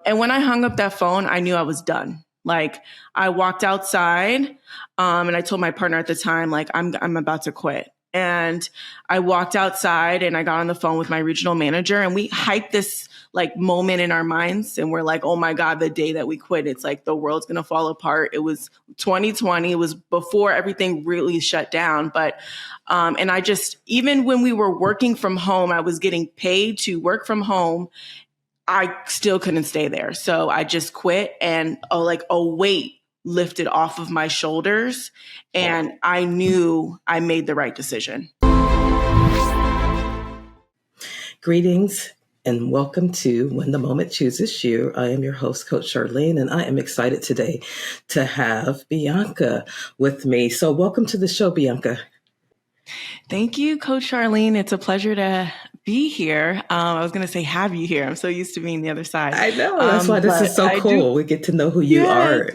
And when I hung up that phone, I knew I was done. Like I walked outside, and I told my partner at the time, like, I'm about to quit. And I walked outside and I got on the phone with my regional manager, and we hyped this like moment in our minds. And we're like, oh my God, the day that we quit, it's like the world's going to fall apart. It was 2020. It was before everything really shut down. But, and I just, even when we were working from home, I was getting paid to work from home. I still couldn't stay there. So I just quit, and a weight lifted off of my shoulders, and I knew I made the right decision. Greetings and welcome to When the Moment Chooses You. I am your host, Coach Charlene, and I am excited today to have Bianca with me. So welcome to the show, Bianca. Thank you, Coach Charlene. It's a pleasure to be here. I was going to say have you here. I'm so used to being the other side. I know. That's why this is so cool. We get to know who you are.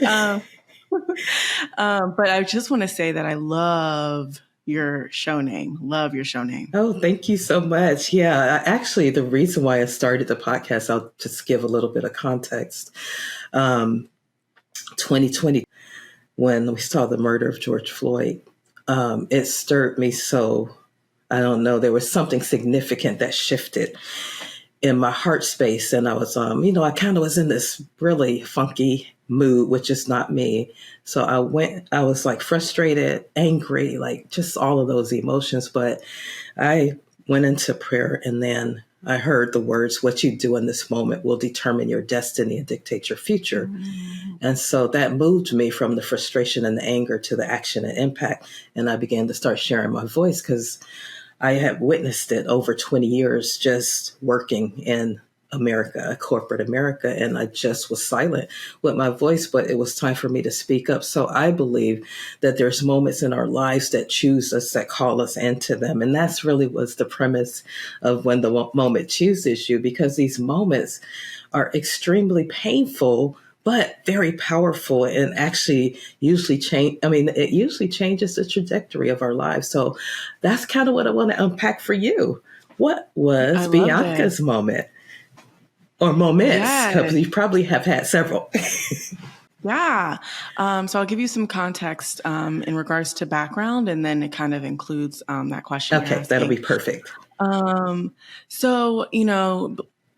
But I just want to say that I love your show name. Love your show name. Oh, thank you so much. Yeah, actually, the reason why I started the podcast, I'll just give a little bit of context. 2020, when we saw the murder of George Floyd, it stirred me so, I don't know, there was something significant that shifted in my heart space. And I was, I kind of was in this really funky mood, which is not me. So I was like frustrated, angry, like just all of those emotions. But I went into prayer, and then I heard the words, what you do in this moment will determine your destiny and dictate your future. Mm-hmm. And so that moved me from the frustration and the anger to the action and impact. And I began to start sharing my voice because I had witnessed it over 20 years just working in America, corporate America, and I just was silent with my voice, but it was time for me to speak up. So I believe that there's moments in our lives that choose us, that call us into them. And that's really was the premise of When the Moment Chooses You, because these moments are extremely painful, but very powerful, and actually usually it usually changes the trajectory of our lives. So that's kind of what I want to unpack for you. What was Bianca's moment? Or moments, because you probably have had several. Yeah. So I'll give you some context in regards to background, and then it kind of includes that question. Okay, that'll be perfect. So,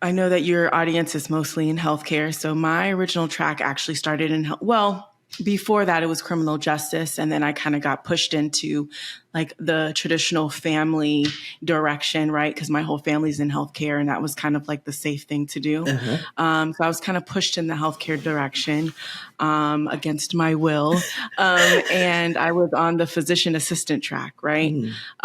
I know that your audience is mostly in healthcare. So my original track actually started in before that, it was criminal justice. And then I kind of got pushed into like the traditional family direction, right? Because my whole family's in healthcare, and that was kind of like the safe thing to do. So I was kind of pushed in the healthcare direction against my will. And I was on the physician assistant track, right?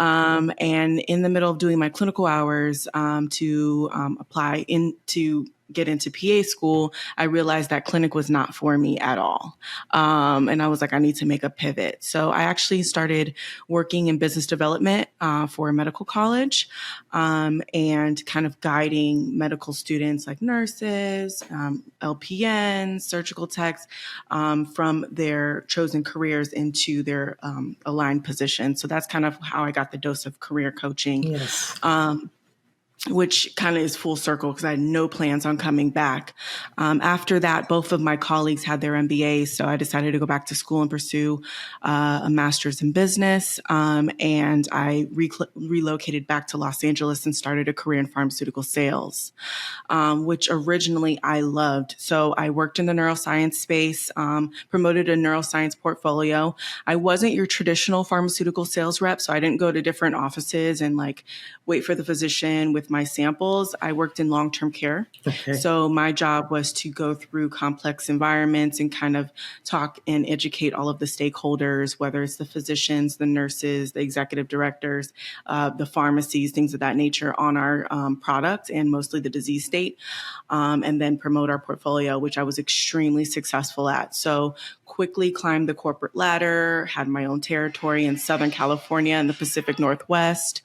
And in the middle of doing my clinical hours to apply into get into PA school, I realized that clinic was not for me at all. And I was like, I need to make a pivot. So I actually started working in business development for a medical college and kind of guiding medical students like nurses, LPNs, surgical techs from their chosen careers into their aligned positions. So that's kind of how I got the dose of career coaching. Yes. Which kind of is full circle because I had no plans on coming back. After that, both of my colleagues had their MBAs, so I decided to go back to school and pursue a master's in business. And I relocated back to Los Angeles and started a career in pharmaceutical sales, which originally I loved. So I worked in the neuroscience space, promoted a neuroscience portfolio. I wasn't your traditional pharmaceutical sales rep, so I didn't go to different offices and like wait for the physician with my samples. I worked in long-term care. Okay. So my job was to go through complex environments and kind of talk and educate all of the stakeholders, whether it's the physicians, the nurses, the executive directors, the pharmacies, things of that nature on our product and mostly the disease state, and then promote our portfolio, which I was extremely successful at. So quickly climbed the corporate ladder, had my own territory in Southern California and the Pacific Northwest.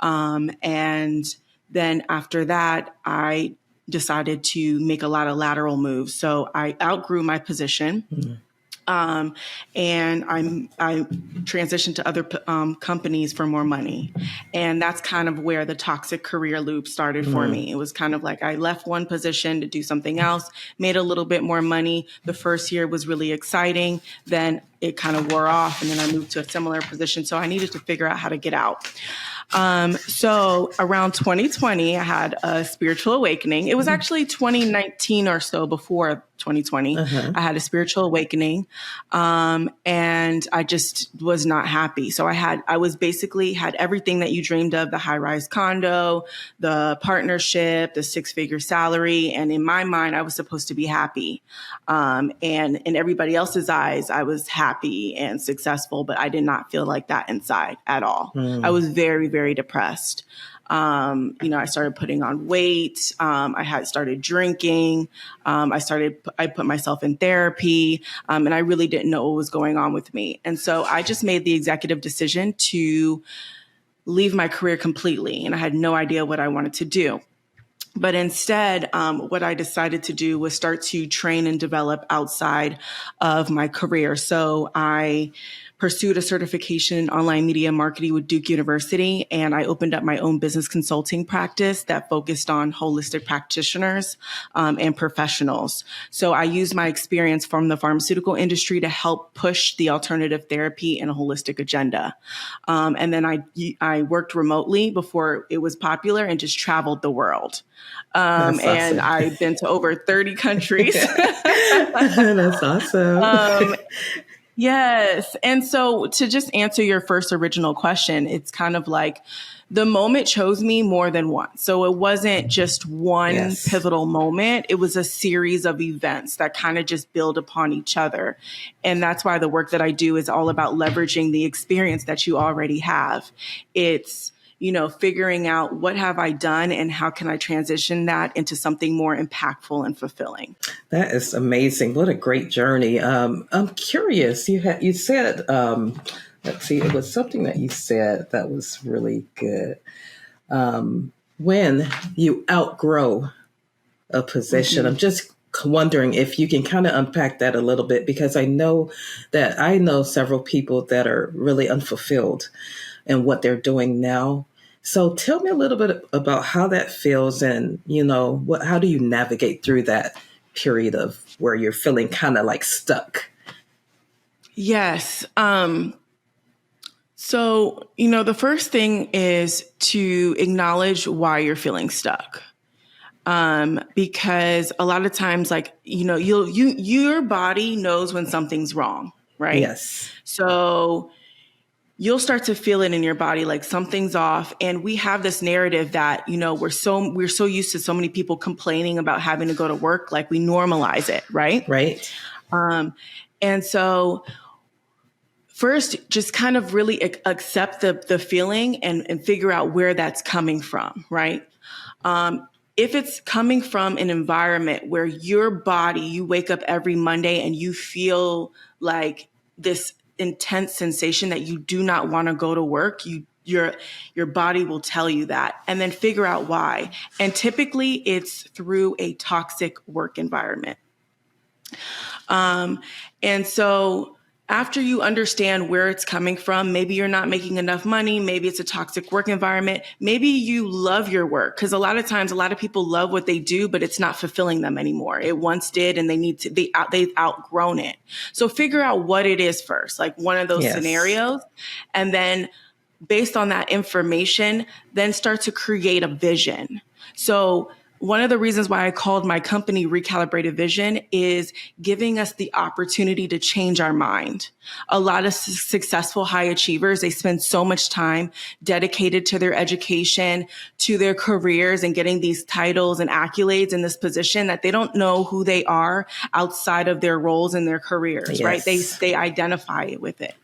And then after that, I decided to make a lot of lateral moves. So I outgrew my position. And I transitioned to other companies for more money. And that's kind of where the toxic career loop started for me. It was kind of like I left one position to do something else, made a little bit more money. The first year was really exciting. Then it kind of wore off, and then I moved to a similar position. So I needed to figure out how to get out. So around 2020, I had a spiritual awakening. It was actually 2019 or so before 2020. I had a spiritual awakening. And I just was not happy. So I was basically had everything that you dreamed of: the high rise condo, the partnership, the 6-figure salary. And in my mind, I was supposed to be happy. And in everybody else's eyes, I was happy and successful, but I did not feel like that inside at all. I was very, very depressed. I started putting on weight. I had started drinking. I put myself in therapy, and I really didn't know what was going on with me. And so I just made the executive decision to leave my career completely. And I had no idea what I wanted to do. But instead, what I decided to do was start to train and develop outside of my career. So I pursued a certification in online media marketing with Duke University, and I opened up my own business consulting practice that focused on holistic practitioners and professionals. So I used my experience from the pharmaceutical industry to help push the alternative therapy and a holistic agenda. And then I worked remotely before it was popular and just traveled the world. That's awesome. And I've been to over 30 countries. That's awesome. Yes. And so to just answer your first original question, it's kind of like the moment chose me more than once. So it wasn't just one pivotal moment. It was a series of events that kind of just build upon each other. And that's why the work that I do is all about leveraging the experience that you already have. It's figuring out what have I done and how can I transition that into something more impactful and fulfilling. That is amazing. What a great journey. I'm curious. You said, let's see, it was something that you said that was really good. When you outgrow a position, I'm just wondering if you can kind of unpack that a little bit, because I know several people that are really unfulfilled and what they're doing now. So tell me a little bit about how that feels, and, how do you navigate through that period of where you're feeling kind of like stuck? Yes. So, the first thing is to acknowledge why you're feeling stuck. Because a lot of times, your body knows when something's wrong, right? Yes. So you'll start to feel it in your body, like something's off. And we have this narrative that, we're so used to so many people complaining about having to go to work, like we normalize it, right? Right. And so first, just kind of really accept the feeling and figure out where that's coming from, right? If it's coming from an environment where your body, you wake up every Monday and you feel like this intense sensation that you do not want to go to work, your body will tell you that, and then figure out why. And typically it's through a toxic work environment. And so after you understand where it's coming from, maybe you're not making enough money. Maybe it's a toxic work environment. Maybe you love your work, because a lot of times, a lot of people love what they do, but it's not fulfilling them anymore. It once did, and they've outgrown it. So figure out what it is first, like one of those scenarios. And then based on that information, then start to create a vision. So one of the reasons why I called my company Recalibrated Vision is giving us the opportunity to change our mind. A lot of successful high achievers, they spend so much time dedicated to their education, to their careers, and getting these titles and accolades in this position that they don't know who they are outside of their roles in their careers, right? They identify with it.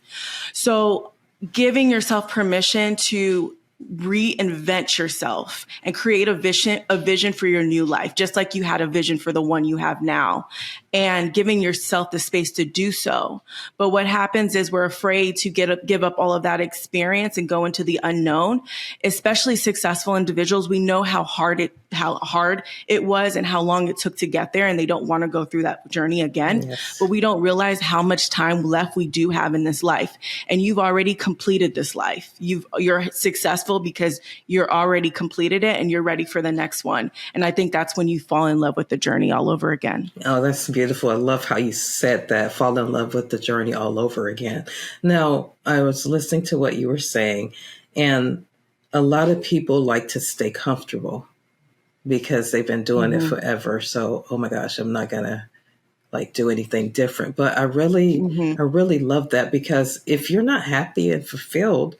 So giving yourself permission to reinvent yourself and create a vision for your new life, just like you had a vision for the one you have now, and giving yourself the space to do so. But what happens is we're afraid to give up all of that experience and go into the unknown. Especially successful individuals, we know how hard how hard it was and how long it took to get there. And they don't want to go through that journey again. Yes. But we don't realize how much time left we do have in this life. And you've already completed this life. You're successful because you're already completed it and you're ready for the next one. And I think that's when you fall in love with the journey all over again. Oh, that's beautiful. I love how you said that, fall in love with the journey all over again. Now, I was listening to what you were saying, and a lot of people like to stay comfortable because they've been doing it forever. So, oh my gosh, I'm not going to like do anything different. But I really love that, because if you're not happy and fulfilled,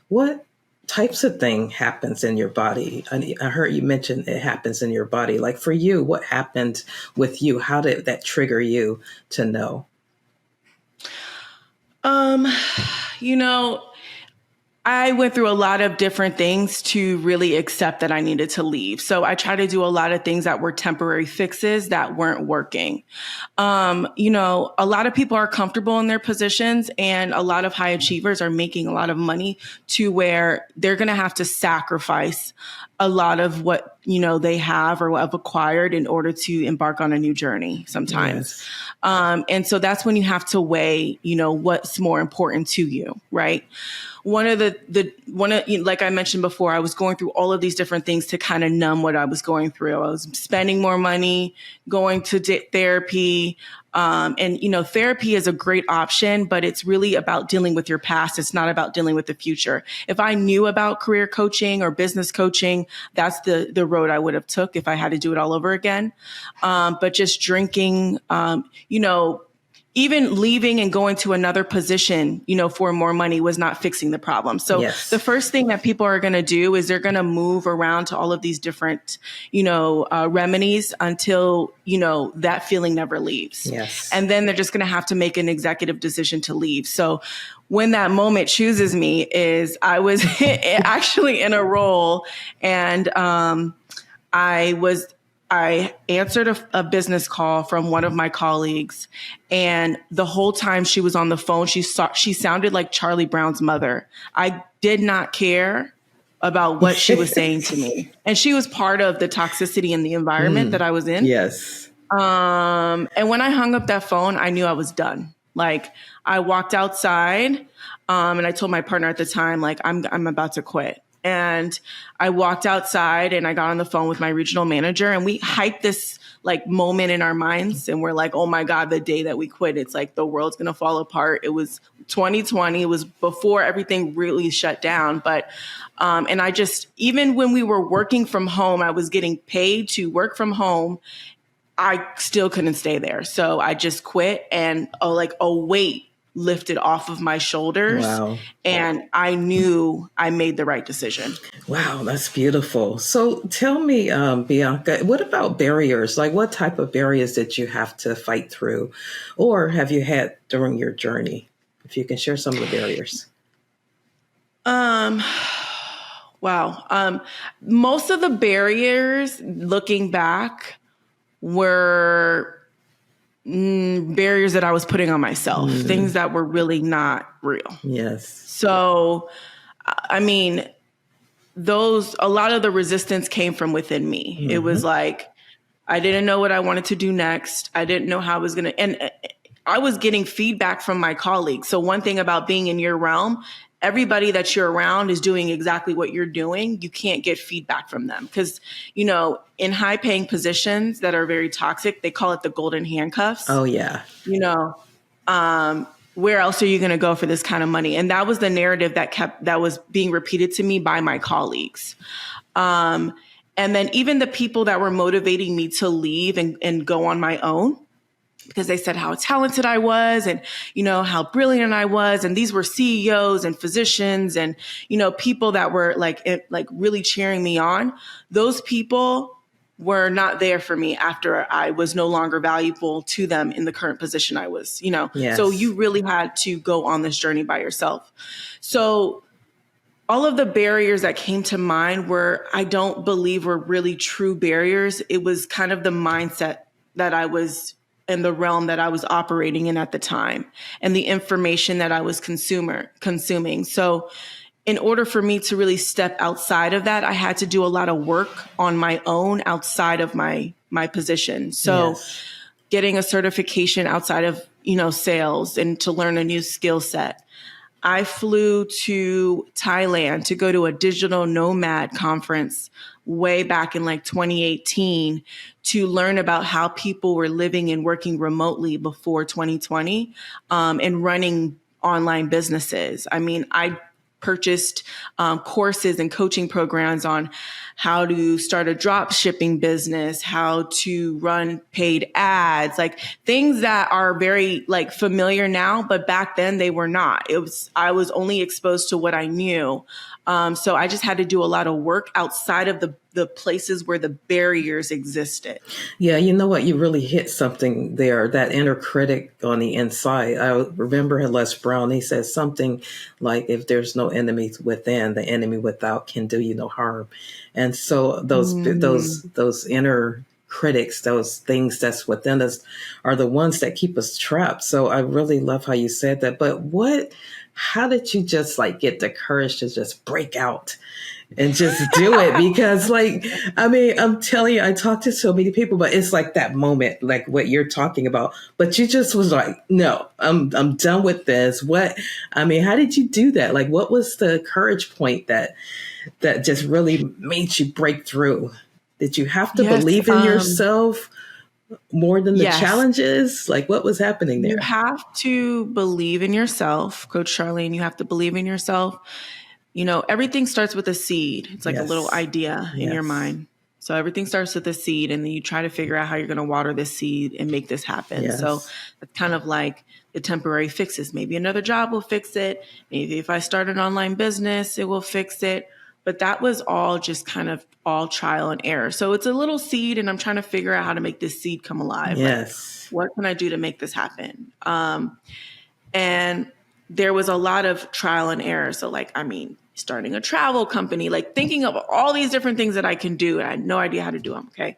what types of thing happens in your body? I heard you mention it happens in your body. Like for you, what happened with you? How did that trigger you to know? You know, I went through a lot of different things to really accept that I needed to leave. So I tried to do a lot of things that were temporary fixes that weren't working. You know, a lot of people are comfortable in their positions, and a lot of high achievers are making a lot of money to where they're going to have to sacrifice a lot of what, you know, they have or have acquired in order to embark on a new journey sometimes. Yes. And so that's when you have to weigh, you know, what's more important to you, right? Like I mentioned before, I was going through all of these different things to kind of numb what I was going through. I was spending more money, going to therapy. And, you know, therapy is a great option, but it's really about dealing with your past. It's not about dealing with the future. If I knew about career coaching or business coaching, that's the road I would have took if I had to do it all over again. But just drinking, you know, even leaving and going to another position, you know, for more money was not fixing the problem. So Yes. the first thing that people are going to do is they're going to move around to all of these different, you know, remedies until, you know, that feeling never leaves. Yes. And then they're just going to have to make an executive decision to leave. So when that moment chooses me is I was actually in a role, and I answered a business call from one of my colleagues, and the whole time she was on the phone, she sounded like Charlie Brown's mother. I did not care about what she was saying to me. And she was part of the toxicity in the environment that I was in. Yes. And when I hung up that phone, I knew I was done. Like I walked outside, and I told my partner at the time, like, I'm about to quit. And I walked outside and I got on the phone with my regional manager, and we hyped this like moment in our minds. And we're like, oh my God, the day that we quit, it's like the world's going to fall apart. It was 2020. It was before everything really shut down. But, and I just, even when we were working from home, I was getting paid to work from home. I still couldn't stay there. So I just quit, and a weight lifted off of my shoulders. Wow. And I knew I made the right decision. Wow, that's beautiful. So tell me, Bianca, what about barriers? Like what type of barriers did you have to fight through, or have you had during your journey? If you can share some of the barriers. Wow. Most of the barriers, looking back, were barriers that I was putting on myself, things that were really not real. Yes. So, I mean, a lot of the resistance came from within me. It was like, I didn't know what I wanted to do next. I didn't know how I was going to, and I was getting feedback from my colleagues. So one thing about being in your realm, everybody that you're around is doing exactly what you're doing. You can't get feedback from them because, you know, in high paying positions that are very toxic, they call it the golden handcuffs. Oh, yeah. You know, where else are you going to go for this kind of money? And that was the narrative that was being repeated to me by my colleagues. And then even the people that were motivating me to leave and go on my own, because they said how talented I was and, you know, how brilliant I was. And these were CEOs and physicians and, you know, people that were like really cheering me on. Those people were not there for me after I was no longer valuable to them in the current position I was, you know. Yes. So you really had to go on this journey by yourself. So all of the barriers that came to mind I don't believe were really true barriers. It was kind of the mindset that I was in, the realm that I was operating in at the time, and the information that I was consuming. So in order for me to really step outside of that, I had to do a lot of work on my own outside of my position. So getting a certification outside of, sales and to learn a new skill set. I flew to Thailand to go to a digital nomad conference way back in like 2018 to learn about how people were living and working remotely before 2020 and running online businesses. I mean, I purchased courses and coaching programs on how to start a drop shipping business, how to run paid ads, like things that are very like familiar now, but back then they were not. I was only exposed to what I knew. So I just had to do a lot of work outside of the places where the barriers existed. Yeah, you know what? You really hit something there, that inner critic on the inside. I remember Les Brown, he says something like, if there's no enemy within, the enemy without can do you no harm. And so those inner critics, those things that's within us are the ones that keep us trapped. So I really love how you said that. But how did you just like get the courage to just break out and just do it? Because I'm telling you, I talk to so many people, but it's like that moment, like what you're talking about, but you just was like, no, I'm done with this. How did you do that? Like, what was the courage point that just really made you break through? Did you have to believe in yourself more than the challenges? Like, what was happening there? You have to believe in yourself, Coach Charlene. You have to believe in yourself. Everything starts with a seed. It's like a little idea in your mind. So everything starts with a seed, and then you try to figure out how you're going to water this seed and make this happen. Yes. So it's kind of like the temporary fixes. Maybe another job will fix it. Maybe if I start an online business, it will fix it. But that was all just kind of all trial and error. So it's a little seed, and I'm trying to figure out how to make this seed come alive. Yes. Like, what can I do to make this happen? And there was a lot of trial and error. So starting a travel company, like thinking of all these different things that I can do, and I had no idea how to do them. Okay.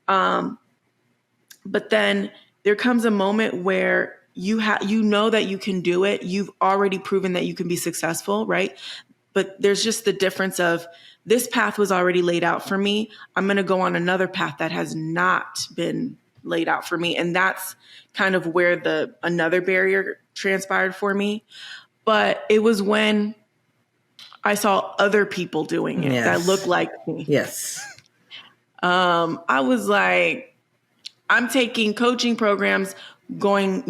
But then there comes a moment where you know that you can do it. You've already proven that you can be successful, right? But there's just the difference of this path was already laid out for me. I'm going to go on another path that has not been laid out for me. And that's kind of where another barrier transpired for me. But it was when I saw other people doing it that looked like me. Yes. I was like, I'm taking coaching programs, going,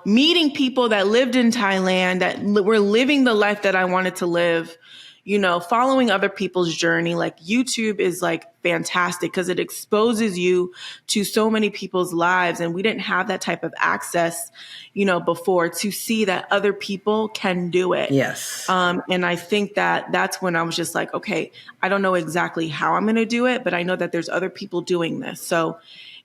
meeting people that lived in Thailand, that were living the life that I wanted to live, following other people's journey. Like, YouTube is like fantastic because it exposes you to so many people's lives. And we didn't have that type of access, before, to see that other people can do it. Yes. And I think that's when I was just like, okay, I don't know exactly how I'm going to do it, but I know that there's other people doing this. So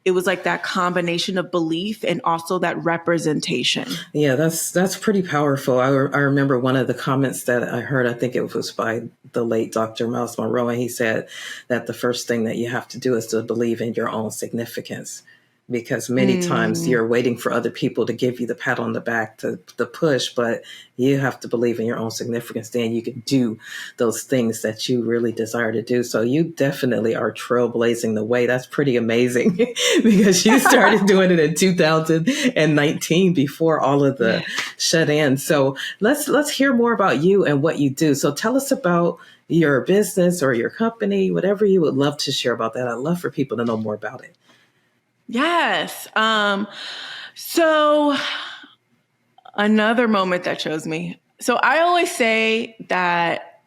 it was like that combination of belief and also that representation. Yeah, that's pretty powerful. I remember one of the comments that I heard, I think it was by the late Dr. Miles Monroe, and he said that the first thing that you have to do is to believe in your own significance. Because many times you're waiting for other people to give you the pat on the back, to push, but you have to believe in your own significance. Then you can do those things that you really desire to do. So you definitely are trailblazing the way. That's pretty amazing because you started doing it in 2019 before all of the shut in. So let's hear more about you and what you do. So tell us about your business or your company, whatever you would love to share about that. I'd love for people to know more about it. Yes. So another moment that chose me. So I always say that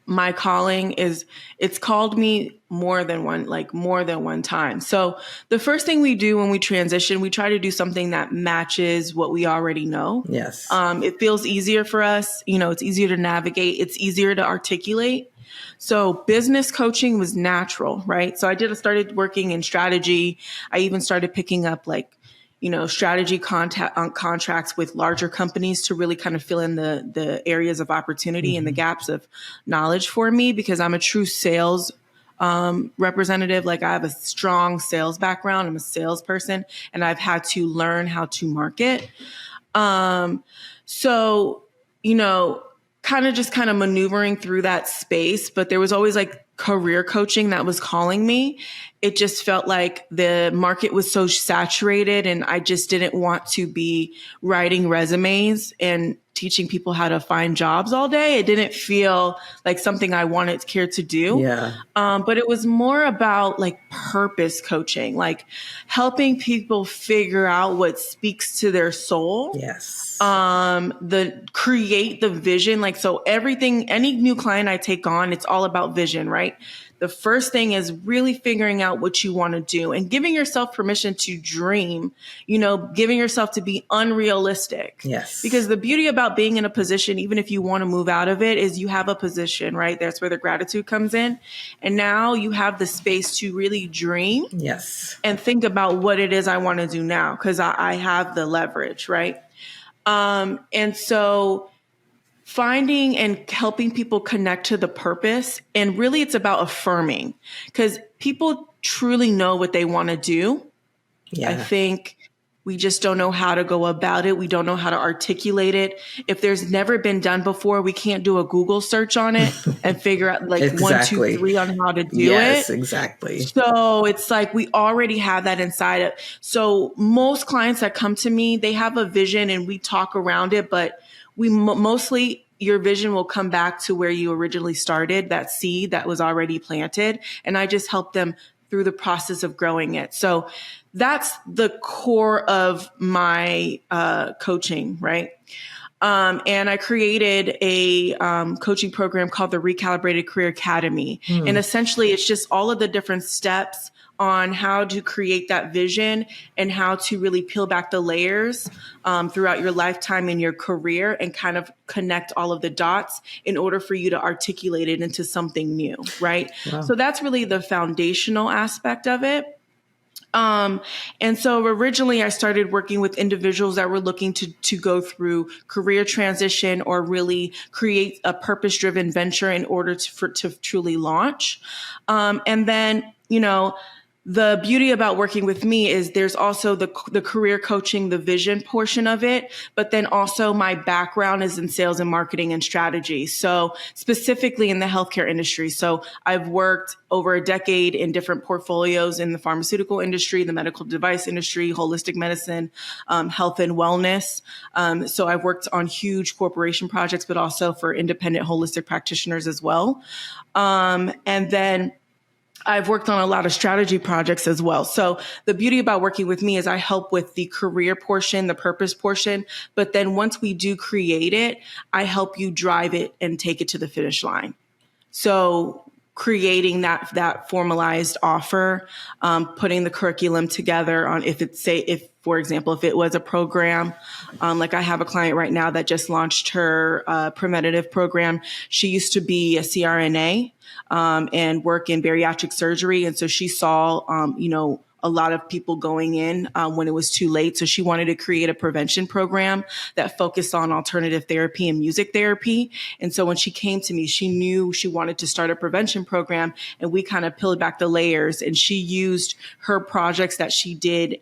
my calling it's called me more than one time. So the first thing we do when we transition, we try to do something that matches what we already know. Yes. It feels easier for us. It's easier to navigate. It's easier to articulate. So business coaching was natural, right? So I started working in strategy. I even started picking up strategy contracts with larger companies to really kind of fill in the areas of opportunity and the gaps of knowledge for me, because I'm a true sales representative. Like, I have a strong sales background. I'm a salesperson, and I've had to learn how to market. So, kind of maneuvering through that space, but there was always like career coaching that was calling me. It just felt like the market was so saturated and I just didn't want to be writing resumes and teaching people how to find jobs all day. It didn't feel like something I wanted care to do. Yeah. But it was more about like purpose coaching, like helping people figure out what speaks to their soul. Yes. Create the vision. Like, so everything, any new client I take on, it's all about vision, right? The first thing is really figuring out what you want to do and giving yourself permission to dream, giving yourself to be unrealistic. Yes. Because the beauty about being in a position, even if you want to move out of it, is you have a position, right? That's where the gratitude comes in. And now you have the space to really dream. Yes. And think about what it is I want to do now, because I have the leverage, right? And so finding and helping people connect to the purpose. And really it's about affirming, because people truly know what they want to do. Yeah. I think we just don't know how to go about it. We don't know how to articulate it. If there's never been done before, we can't do a Google search on it and figure out like Exactly. 1, 2, 3 on how to do it. Yes, exactly. So it's like we already have that inside it. So most clients that come to me, they have a vision and we talk around it, but we mostly your vision will come back to where you originally started, that seed that was already planted. And I just help them through the process of growing it. So that's the core of my coaching, right? And I created a coaching program called the Recalibrated Career Academy. And essentially it's just all of the different steps on how to create that vision and how to really peel back the layers throughout your lifetime in your career and kind of connect all of the dots in order for you to articulate it into something new, right? Wow. So that's really the foundational aspect of it. And so originally I started working with individuals that were looking to go through career transition or really create a purpose-driven venture in order to truly launch. And then, the beauty about working with me is there's also the career coaching, the vision portion of it, but then also my background is in sales and marketing and strategy. So specifically in the healthcare industry. So I've worked over a decade in different portfolios in the pharmaceutical industry, the medical device industry, holistic medicine, health and wellness. So I've worked on huge corporation projects, but also for independent holistic practitioners as well. And then I've worked on a lot of strategy projects as well. So the beauty about working with me is I help with the career portion, the purpose portion. But then once we do create it, I help you drive it and take it to the finish line. So creating that formalized offer, putting the curriculum together on for example, if it was a program, like I have a client right now that just launched her preventative program. She used to be a CRNA and work in bariatric surgery. And so she saw, a lot of people going in when it was too late. So she wanted to create a prevention program that focused on alternative therapy and music therapy. And so when she came to me, she knew she wanted to start a prevention program, and we kind of peeled back the layers, and she used her projects that she did,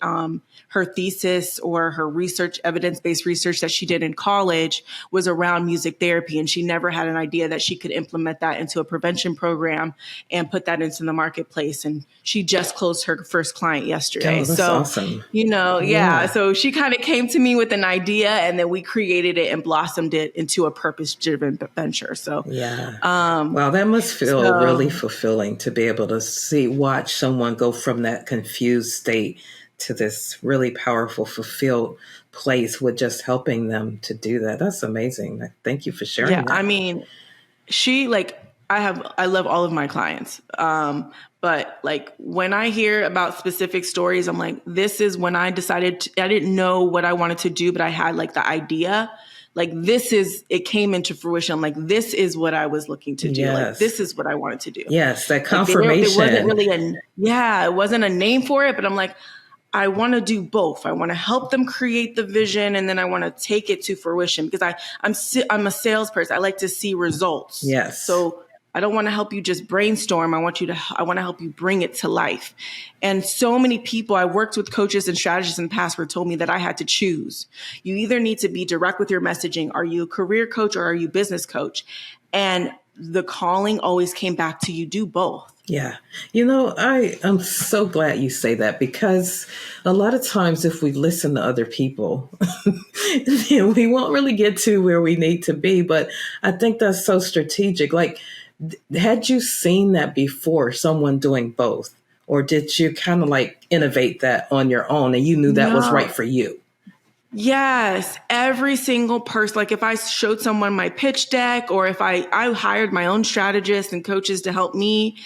her thesis or her research, evidence-based research that she did in college was around music therapy. And she never had an idea that she could implement that into a prevention program and put that into the marketplace. And she just closed her first client yesterday. Oh, that's awesome. Yeah. So she kind of came to me with an idea, and then we created it and blossomed it into a purpose-driven venture. So yeah. Wow, that must feel really fulfilling to be able to watch someone go from that confused state to this really powerful, fulfilled place with just helping them to do that. That's amazing. Thank you for sharing that. I mean, I love all of my clients. But like when I hear about specific stories, I'm like, this is when I decided I didn't know what I wanted to do, but I had like the idea, like it came into fruition. I'm like, this is what I was looking to do. Yes. Like, this is what I wanted to do. Yes. That confirmation. There wasn't really it wasn't a name for it, but I'm like, I want to do both. I want to help them create the vision, and then I want to take it to fruition because I'm a salesperson. I like to see results. Yes. So I don't want to help you just brainstorm. I want to help you bring it to life. And so many people, I worked with coaches and strategists in the past, were told me that I had to choose. You either need to be direct with your messaging. Are you a career coach or are you a business coach? And the calling always came back to you do both. Yeah. I am so glad you say that, because a lot of times if we listen to other people, then we won't really get to where we need to be. But I think that's so strategic. Like, had you seen that before, someone doing both? Or did you kind of like innovate that on your own and you knew that was right for you? Yes, every single person. Like if I showed someone my pitch deck, or if I hired my own strategists and coaches to help me,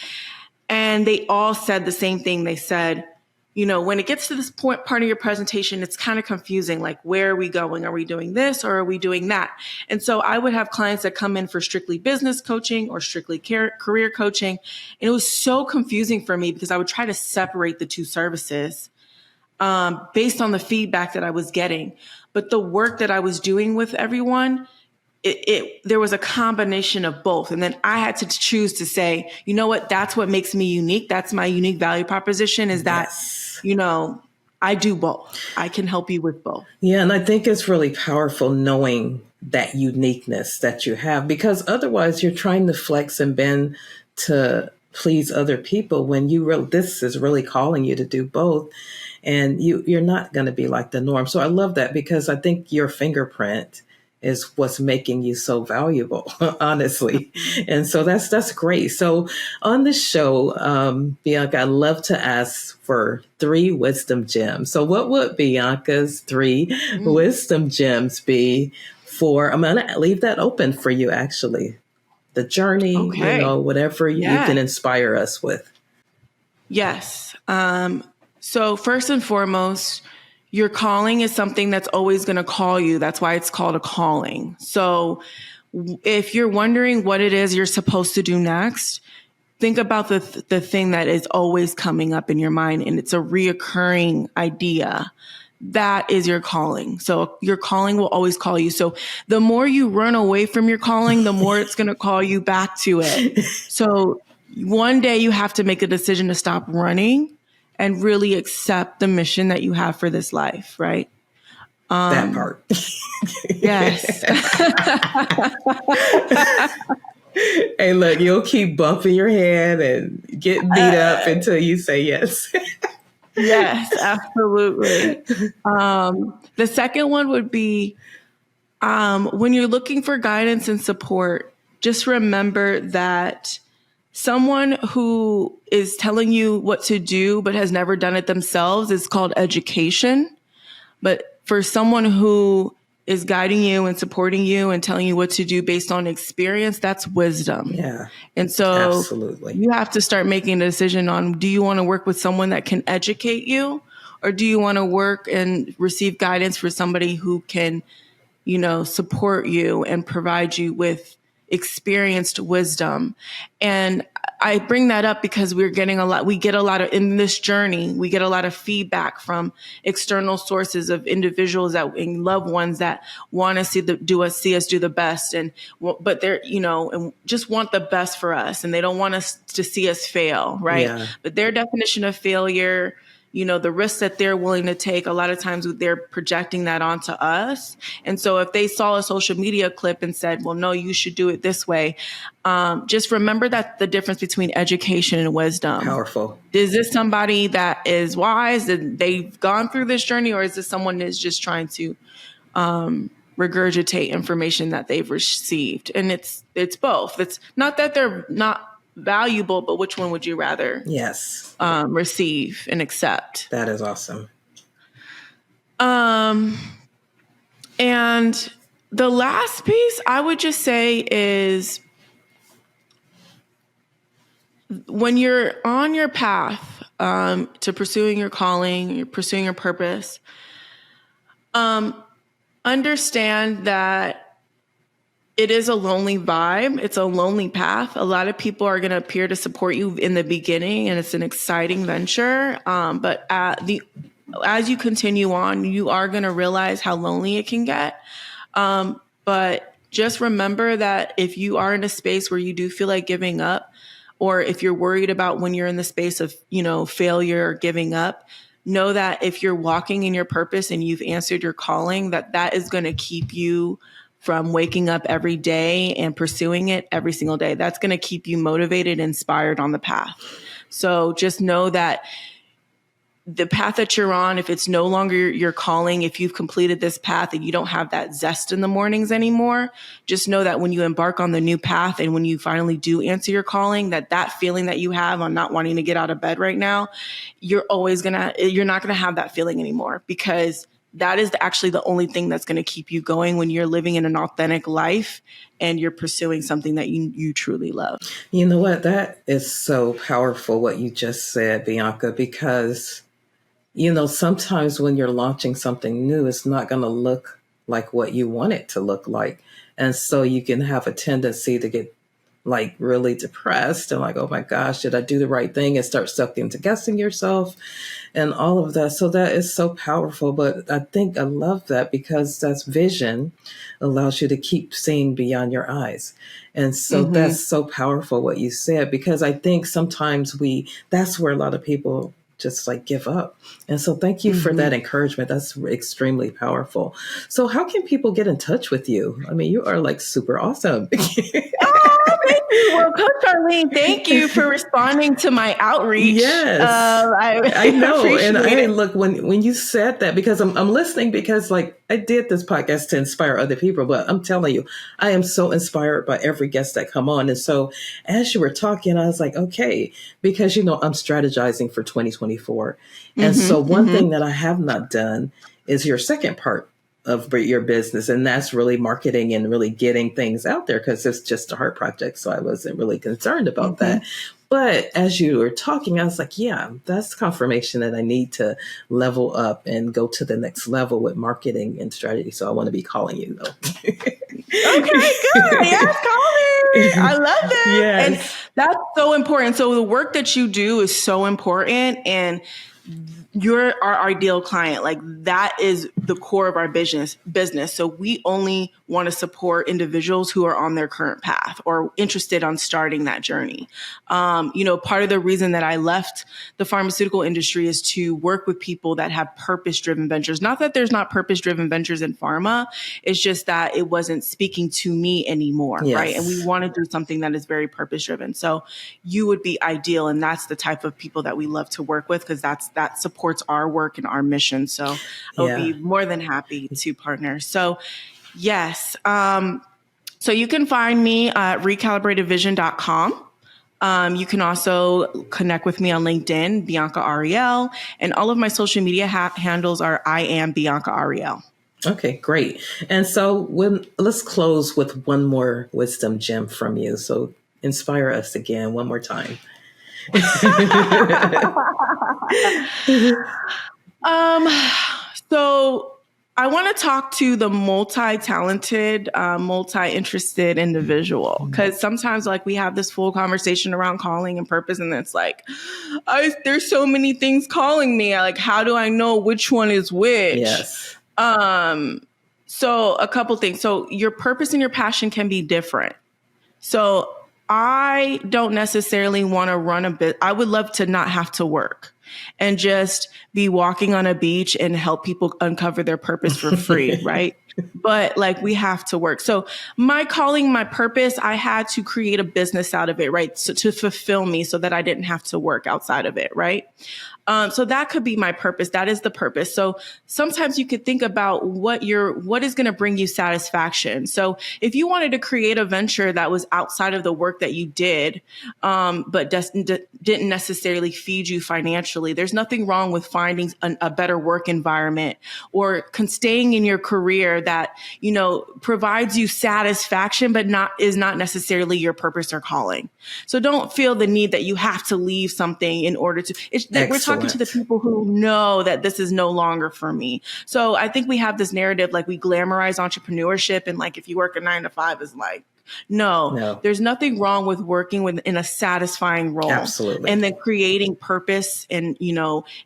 and they all said the same thing. They said, when it gets to this part of your presentation, it's kind of confusing. Like, where are we going? Are we doing this or are we doing that? And so I would have clients that come in for strictly business coaching or strictly career coaching. And it was so confusing for me because I would try to separate the two services based on the feedback that I was getting. But the work that I was doing with everyone, there was a combination of both. And then I had to choose to say, you know what, that's what makes me unique. That's my unique value proposition, is that, I do both. I can help you with both. Yeah. And I think it's really powerful knowing that uniqueness that you have, because otherwise you're trying to flex and bend to please other people when this is really calling you to do both. And you're not going to be like the norm. So I love that, because I think your fingerprint is what's making you so valuable, honestly. And so that's great. So on the show, Bianca, I love to ask for 3 wisdom gems. So what would Bianca's 3 wisdom gems be for, I'm going to leave that open for you, actually. The journey, whatever you can inspire us with. Yes. So first and foremost, your calling is something that's always going to call you. That's why it's called a calling. So if you're wondering what it is you're supposed to do next, think about the thing that is always coming up in your mind, and it's a reoccurring idea. That is your calling. So your calling will always call you. So the more you run away from your calling, the more it's going to call you back to it. So one day you have to make a decision to stop running and really accept the mission that you have for this life, right? That part. Yes. Hey, look, you'll keep bumping your head and get beat up until you say yes. Yes, absolutely. The second one would be when you're looking for guidance and support, just remember that someone who is telling you what to do but has never done it themselves is called education. But for someone who is guiding you and supporting you and telling you what to do based on experience, that's wisdom. Yeah. And so absolutely, you have to start making a decision on, do you want to work with someone that can educate you, or do you want to work and receive guidance for somebody who can, support you and provide you with experienced wisdom? And I bring that up because we get a lot of, in this journey, we get a lot of feedback from external sources of individuals and loved ones that want to see us do the best. But they're, and just want the best for us. And they don't want us to see us fail. Right. Yeah. But their definition of failure, the risks that they're willing to take, a lot of times they're projecting that onto us. And so if they saw a social media clip and said, well, no, you should do it this way, just remember that the difference between education and wisdom. Powerful. Is this somebody that is wise, that they've gone through this journey, or is this someone that's just trying to regurgitate information that they've received? And it's both. It's not that they're not valuable, but which one would you rather receive and accept? That is awesome. And the last piece I would just say is, when you're on your path to pursuing your calling, you're pursuing your purpose, understand that it is a lonely vibe. It's a lonely path. A lot of people are going to appear to support you in the beginning, and it's an exciting venture. But as you continue on, you are going to realize how lonely it can get. But just remember that if you are in a space where you do feel like giving up, or if you're worried about when you're in the space of, failure or giving up, know that if you're walking in your purpose and you've answered your calling, that is going to keep you from waking up every day and pursuing it every single day. That's going to keep you motivated, inspired on the path. So just know that the path that you're on, if it's no longer your calling, if you've completed this path and you don't have that zest in the mornings anymore, just know that when you embark on the new path and when you finally do answer your calling, that feeling that you have on not wanting to get out of bed right now, you're not going to have that feeling anymore, because that is actually the only thing that's going to keep you going when you're living in an authentic life and you're pursuing something that you truly love. You know what? That is so powerful what you just said, Bianca, because sometimes when you're launching something new, it's not going to look like what you want it to look like. And so you can have a tendency to get like really depressed and like, oh my gosh, did I do the right thing? And start second guessing yourself and all of that. So that is so powerful. But I think I love that because that's vision allows you to keep seeing beyond your eyes. And so that's so powerful what you said, because I think sometimes that's where a lot of people just like give up. And so thank you for that encouragement. That's extremely powerful. So how can people get in touch with you? I mean, you are like super awesome. Oh, thank you. Well, Coach Charlene, thank you for responding to my outreach. Yes, I know. And look, when you said that, because I'm listening, because like I did this podcast to inspire other people, but I'm telling you, I am so inspired by every guest that come on. And so as you were talking, I was like, okay, because, I'm strategizing for 2024. And so one thing that I have not done is your second part of your business. And that's really marketing and really getting things out there, because it's just a heart project. So I wasn't really concerned about that. But as you were talking, I was like, yeah, that's confirmation that I need to level up and go to the next level with marketing and strategy. So I want to be calling you, though. Okay, good. Yes, call me. I love that. Yes. And that's so important. So the work that you do is so important, and you're our ideal client. Like, that is the core of our business. So we only want to support individuals who are on their current path or interested on starting that journey. Part of the reason that I left the pharmaceutical industry is to work with people that have purpose-driven ventures. Not that there's not purpose-driven ventures in pharma. It's just that it wasn't speaking to me anymore, yes. Right? And we want to do something that is very purpose-driven. So you would be ideal, and that's the type of people that we love to work with, because that supports our work and our mission. So I'll be more than happy to partner. So yes. So you can find me at recalibratedvision.com. You can also connect with me on LinkedIn, Bianca Ariel, and all of my social media handles are I am Bianca Ariel. Okay, great. And so let's close with one more wisdom gem from you. So inspire us again one more time. So I want to talk to the multi-talented, multi-interested individual, because sometimes like we have this full conversation around calling and purpose, and it's like, there's so many things calling me. Like, how do I know which one is which? Yes. So a couple things. So your purpose and your passion can be different. So I don't necessarily want to run a bit. I would love to not have to work and just be walking on a beach and help people uncover their purpose for free, right? But like, we have to work. So my calling, my purpose, I had to create a business out of it, right? So to fulfill me so that I didn't have to work outside of it, right? So that could be my purpose. That is the purpose. So sometimes you could think about what is going to bring you satisfaction. So if you wanted to create a venture that was outside of the work that you did, but didn't necessarily feed you financially, there's nothing wrong with finding a better work environment or staying in your career that, provides you satisfaction, but is not necessarily your purpose or calling. So don't feel the need that you have to leave something in order to, we're talking to the people who know that this is no longer for me. So I think we have this narrative, like we glamorize entrepreneurship, and like if you work a 9 to 5 is like, No, No. there's nothing wrong with working in a satisfying role. Absolutely. And then creating purpose and,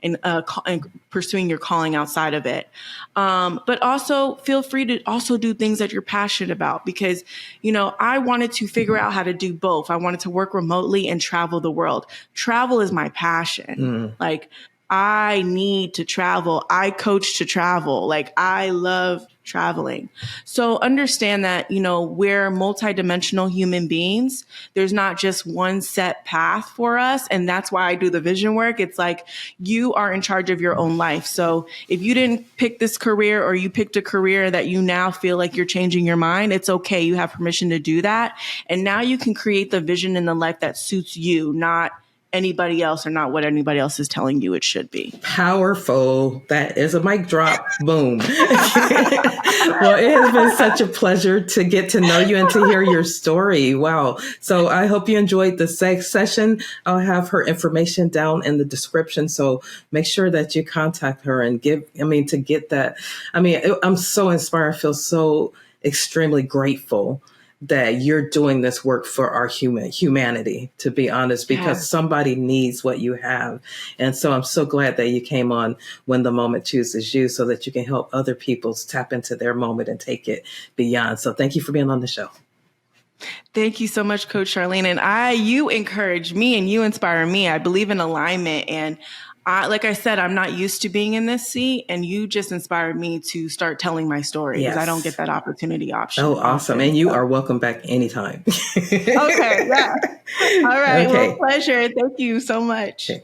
and pursuing your calling outside of it. But also feel free to also do things that you're passionate about, because, I wanted to figure out how to do both. I wanted to work remotely and travel the world. Travel is my passion. Like, I need to travel. I coach to travel. Like, I love traveling. So understand that, we're multidimensional human beings. There's not just one set path for us. And that's why I do the vision work. It's like you are in charge of your own life. So if you didn't pick this career, or you picked a career that you now feel like you're changing your mind, it's okay. You have permission to do that. And now you can create the vision in the life that suits you, not anybody else, or not what anybody else is telling you it should be. Powerful. That is a mic drop. Boom. Well, it has been such a pleasure to get to know you and to hear your story. Wow. So I hope you enjoyed the session. I'll have her information down in the description. So make sure that you contact her and to get that. I'm so inspired. I feel so extremely grateful that you're doing this work for our humanity, to be honest, because somebody needs what you have. And so I'm so glad that you came on When the Moment Chooses You, so that you can help other people tap into their moment and take it beyond. So thank you for being on the show. Thank you so much, Coach Charlene. And you encourage me and you inspire me. I believe in alignment. And like I said, I'm not used to being in this seat, and you just inspired me to start telling my story, because I don't get that opportunity option. Oh, awesome. And you are welcome back anytime. Okay. Yeah. All right. Okay. Well, pleasure. Thank you so much. Okay.